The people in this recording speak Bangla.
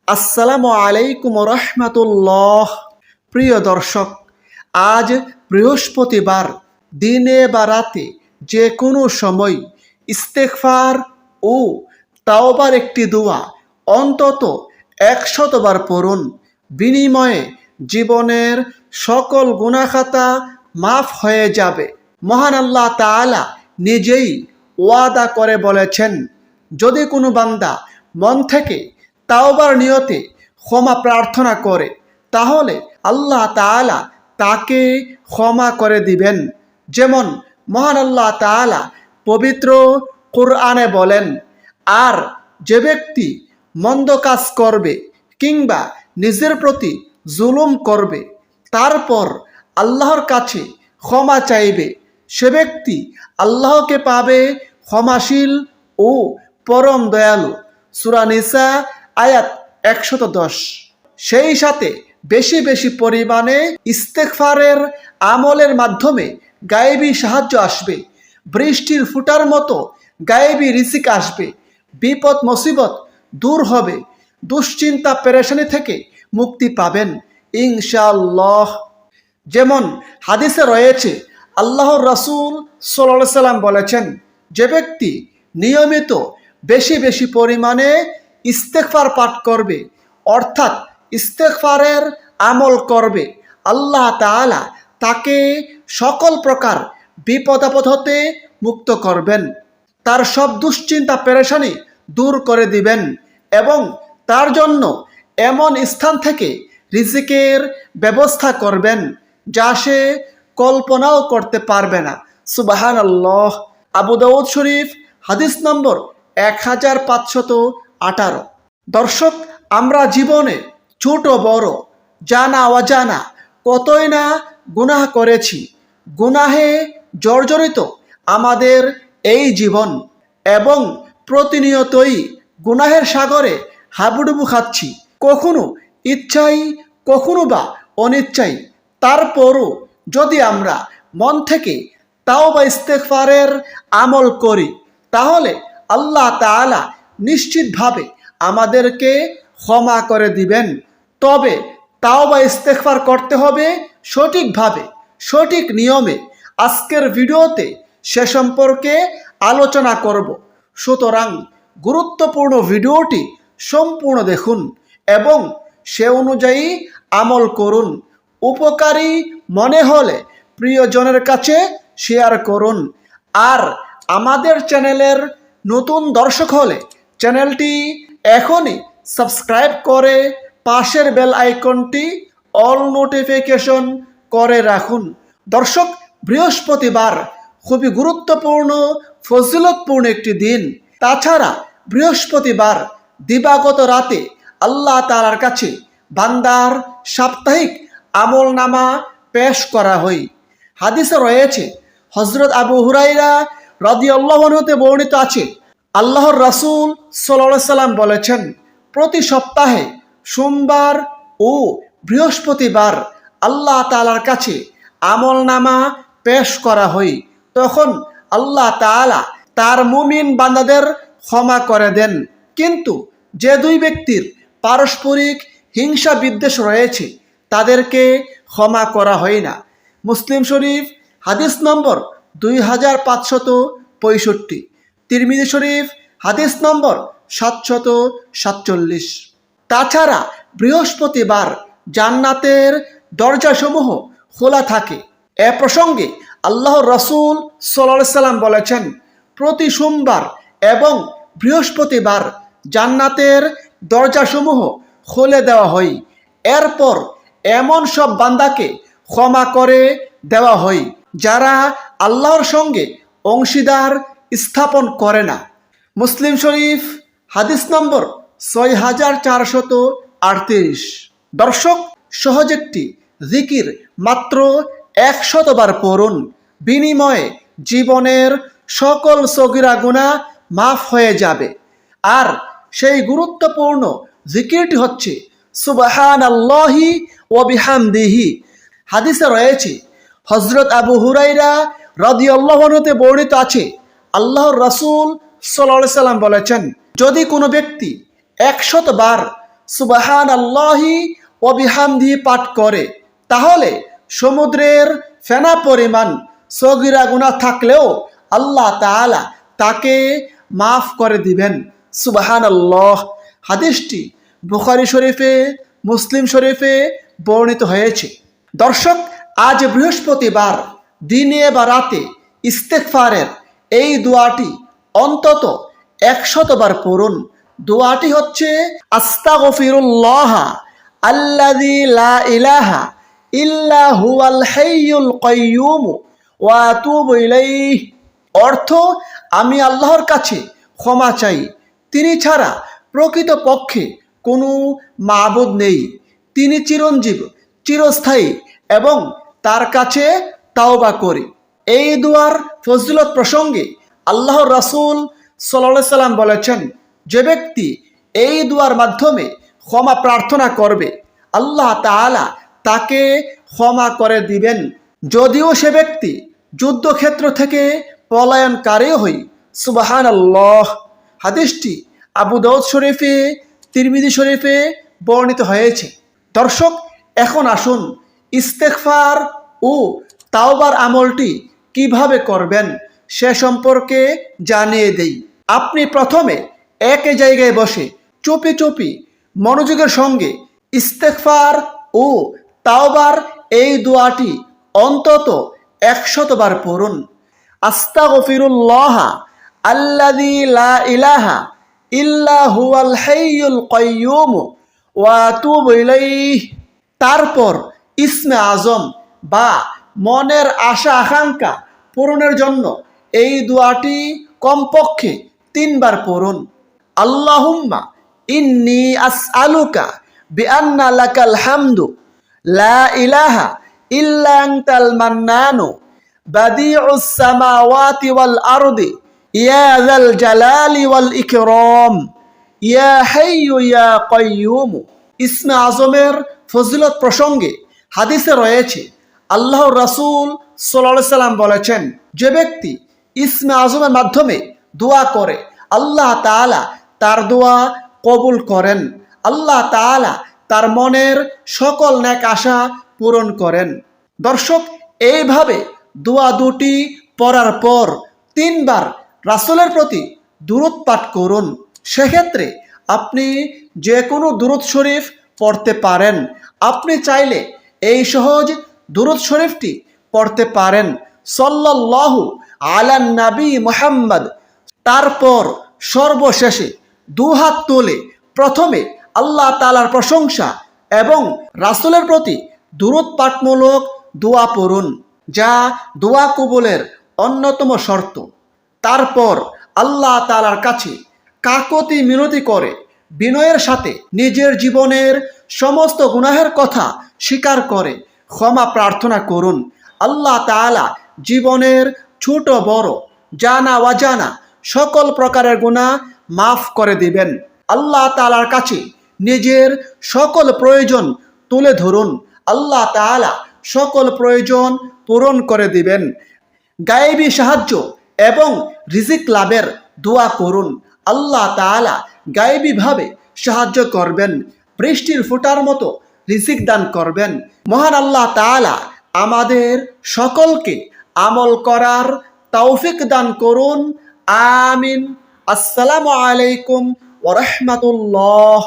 আসসালামু আলাইকুম রহমাতুল্লাহ। প্রিয় দর্শক, আজ বৃহস্পতিবার, দিনে বা রাতে যে কোনো সময় ইস্তেগফার ও তাওবার একটি দোয়া অন্তত 100 বার পড়ুন। বিনিময়ে জীবনের সকল গুনাহ খাতা মাফ হয়ে যাবে। মহান আল্লাহ তাআলা নিজেই ওয়াদা করে বলেছেন, যদি কোনো বান্দা মন থেকে তাওবার নিয়তে ক্ষমা প্রার্থনা করে তাহলে আল্লাহ তাআলা তাকে ক্ষমা করে দিবেন। যেমন মহান আল্লাহ তাআলা পবিত্র কোরআনে বলেন, আর যে ব্যক্তি মন্দ কাজ করবে কিংবা নিজের প্রতি জুলুম করবে তারপর আল্লাহর কাছে ক্ষমা চাইবে, সে ব্যক্তি আল্লাহকে পাবে ক্ষমাশীল ও পরম দয়ালু। সূরা নিসা আয়াত 110। সেই সাথে বেশি বেশি পরিমাণে ইস্তেগফারের আমলের মাধ্যমে গায়েবী সাহায্য আসবে, বৃষ্টির ফুটার মতো গায়েবী রিজিক আসবে, বিপদ মুসিবত দূর হবে, দুশ্চিন্তা পেরেশানি থেকে মুক্তি পাবেন ইনশাআল্লাহ। যেমন হাদিসে রয়েছে, আল্লাহর রাসূল সাল্লাল্লাহু আলাইহি সাল্লাম বলেছেন, যে ব্যক্তি নিয়মিত বেশি বেশি পরিমাণে ইস্তেগফার পাঠ করবে, অর্থাৎ ইস্তেগফারের আমল করবে, আল্লাহ তাআলা তাকে সকল প্রকার বিপদ আপদ হতে মুক্ত করবেন, তার সব দুশ্চিন্তা পেরেশানি দূর করে দিবেন এবং তার জন্য এমন স্থান থেকে রিজিকের ব্যবস্থা করবেন যা সে কল্পনাও করতে পারবে না। সুবহানাল্লাহ। আবু দাউদ শরীফ, হাদিস নম্বর 1518। দর্শক, আমরা জীবনে ছোট বড়, জানা অজানা কতই না গুনাহ করেছি। গুনাহে জর্জরিত আমাদের এই জীবন এবং প্রতিনিয়তই গুনাহের সাগরে হাবুডুবু খাচ্ছি, কখনো ইচ্ছাই কখনো বা অনিচ্ছাই। তারপরও যদি আমরা মন থেকে তাওবা ইস্তেগফারের আমল করি তাহলে আল্লাহ তাআলা নিশ্চিতভাবে আমাদেরকে ক্ষমা করে দিবেন। তবে তাওবা ইস্তেগফার করতে হবে সঠিকভাবে, সঠিক নিয়মে। আজকের ভিডিওতে সে সম্পর্কে আলোচনা করব, সুতরাং গুরুত্বপূর্ণ ভিডিওটি সম্পূর্ণ দেখুন এবং সে অনুযায়ী আমল করুন। উপকারী মনে হলে প্রিয়জনের কাছে শেয়ার করুন। আর আমাদের চ্যানেলের নতুন দর্শক হলে চ্যানেলটি এখনই সাবস্ক্রাইব করে পাশের বেল আইকনটি অল নোটিফিকেশন করে রাখুন। দর্শক, বৃহস্পতিবার খুবই গুরুত্বপূর্ণ ফজিলতপূর্ণ একটি দিন। তাছাড়া বৃহস্পতিবার দিবাগত রাতে আল্লাহ তাআলার কাছে বান্দার সাপ্তাহিক আমল নামা পেশ করা হয়। হাদিসে রয়েছে, হযরত আবু হুরায়রা রাদিয়াল্লাহু আনহু হতে বর্ণিত আছে, আল্লাহর রাসূল সাল্লাল্লাহু আলাইহি সাল্লাম বলেছেন, প্রতি সপ্তাহে সোমবার ও বৃহস্পতিবার আল্লাহ তাআলার কাছে আমল নামা পেশ করা হয়। তখন আল্লাহ তাআলা তার মুমিন বান্দাদের ক্ষমা করে দেন। কিন্তু যে দুই ব্যক্তির পারস্পরিক হিংসা বিদ্বেষ রয়েছে তাদেরকে ক্ষমা করা হয় না। মুসলিম শরীফ, হাদিস নম্বর 2565, তিরমিজি শরীফ, হাদিস নম্বর 747। তাছাড়া বৃহস্পতিবার জান্নাতের দরজাসমূহ খোলা থাকে। এ প্রসঙ্গে আল্লাহর রাসূল সাল্লাল্লাহু আলাইহি সাল্লাম বলেছেন, প্রতি সোমবার এবং বৃহস্পতিবার জান্নাতের দরজাসমূহ খুলে দেওয়া হয়। এরপর এমন সব বান্দাকে ক্ষমা করে দেওয়া হয় যারা আল্লাহর সঙ্গে অংশীদার স্থাপন করে না। মুসলিম শরীফ, হাদিস নম্বর 6438। দর্শক, সহজ একটি জিকির মাত্র 100 বার পড়ুন, বিনিময়ে জীবনের সকল সগীরা গুনাহ মাফ হয়ে যাবে। আর সেই গুরুত্বপূর্ণ জিকিরটি হচ্ছে সুবহানাল্লাহি ওয়া বিহামদিহি। হাদিসে রয়েছে, হযরত আবু হুরায়রা রাদিয়াল্লাহু আনহু হতে বর্ণিত আছে, আল্লাহর রাসূল সাল্লাল্লাহু আলাইহি সাল্লাম বলেছেন, যদি কোনো ব্যক্তি 100 বার সুবহানাল্লাহি ওয়া বিহামদিহি পাঠ করে, তাহলে সমুদ্রের ফেনা পরিমাণ সগীরা গুনাহ থাকলেও আল্লাহ তাআলা তাকে মাফ করে দিবেন। সুবহানাল্লাহ। হাদিসটি বুখারী শরীফে, মুসলিম শরীফে বর্ণিত হয়েছে। দর্শক, আজ বৃহস্পতিবার দিনে বা রাতে ইস্তেগফারের এই দোয়াটি অন্তত 100 বার পড়ুন। দোয়াটি হচ্ছে আস্তাগফিরুল্লাহ আল্লাযী লা ইলাহা ইল্লা হুয়াল হাইয়ুল কাইয়্যুম ওয়া আতুবু ইলাইহি। অর্থ, আমি আল্লাহর কাছে ক্ষমা চাই, তিনি ছাড়া প্রকৃত পক্ষে কোনো মাবুদ নেই, তিনি চিরঞ্জীব, চিরস্থায়ী এবং তার কাছে তাওবা করি। এই দুয়ার ফজিলত প্রসঙ্গে আল্লাহর রাসূল সাল্লাল্লাহু আলাইহি সাল্লাম বলেছেন, যে ব্যক্তি এই দুয়ার মাধ্যমে ক্ষমা প্রার্থনা করবে আল্লাহ তাআলা তাকে ক্ষমা করে দিবেন, যদিও সে ব্যক্তি যুদ্ধক্ষেত্র থেকে পলায়নকারী হয়। সুবহানাল্লাহ। হাদিসটি আবু দাউদ শরীফে, তিরমিজি শরীফে বর্ণিত হয়েছে। দর্শক, এখন আসুন ইস্তেগফার ও তাওবার আমলটি কিভাবে করবেন সে সম্পর্কে জানিয়ে দেই। আপনি প্রথমে এক জায়গায় বসে চুপি চুপি মনোযোগের সঙ্গে ইস্তেগফার ও তাওবার এই দোয়াটি অন্তত 100 বার পড়ুন। আস্তাগফিরুল্লাহ আল্লাযী লা ইলাহা ইল্লা হুয়াল হাইয়ুল কাইয়্যুম ওয়া আতুবু ইলাইহি। তারপর ইসমে আজম বা মনের আশা আকাঙ্ক্ষা পূরণের জন্য এই দোয়াটি কমপক্ষে 3 বার পড়ুন। আল্লাহুম্মা ইন্নী আসআলুকা বিআন্না লাকাল হামদু লা ইলাহা ইল্লা আনতাল মান্নানু বাদিউস সামাওয়াতি ওয়াল আরদি ইয়া যাল জালালি ওয়াল ইকরাম ইয়া হাইয়্যু ইয়া কাইয়্যুম। ইসমে আজমের ফজিলত প্রসঙ্গে হাদিসে রয়েছে, আল্লাহর রাসূল সাল্লাল্লাহু আলাইহি সাল্লাম বলেছেন, যে ব্যক্তি ইসমে আজমের মাধ্যমে দোয়া করে আল্লাহ তাআলা তার দোয়া কবুল করেন, আল্লাহ তাআলা তার মনের সকল নেক আশা পূরণ করেন। দর্শক, এইভাবে দোয়া দুটি পড়ার পর 3 বার রাসূলের প্রতি দুরূদ পাঠ করুন। সেক্ষেত্রে আপনি যে কোনো দুরূদ শরীফ পড়তে পারেন। আপনি চাইলে এই সহজ দুরূদ শরীফটি পড়তে পারেন, সাল্লাল্লাহু আলান নবী মুহাম্মদ। তারপর সর্বশেষে দুহাত তুলে প্রথমে আল্লাহ তাআলার প্রশংসা এবং রাসূলের প্রতি দুরূদ পাঠমূলক দোয়া পড়ুন, যা দোয়া কবুলের অন্যতম শর্ত। তারপর আল্লাহ তাআলার কাছে কাকুতি মিনতি করে বিনয়ের সাথে নিজের জীবনের সমস্ত গুনাহের কথা স্বীকার করে ক্ষমা প্রার্থনা করুন। আল্লাহ তাআলা জীবনের ছোট বড়, জানা অজানা সকল প্রকারের গুনাহ মাফ করে দিবেন। আল্লাহ তাআলার কাছে নিজের সকল প্রয়োজন তুলে ধরুন, আল্লাহ তাআলা সকল প্রয়োজন পূরণ করে দিবেন। গায়েবী সাহায্য এবং রিজিক লাভের দোয়া করুন, আল্লাহ তাআলা গায়েবীভাবে সাহায্য করবেন, বৃষ্টির ফোঁটার মতো রিজিক দান করবেন। মহান আল্লাহ তাআলা আমাদের সকলকে আমল করার তৌফিক দান করুন। আমিন। আসসালামু আলাইকুম ওয়া রাহমাতুল্লাহ।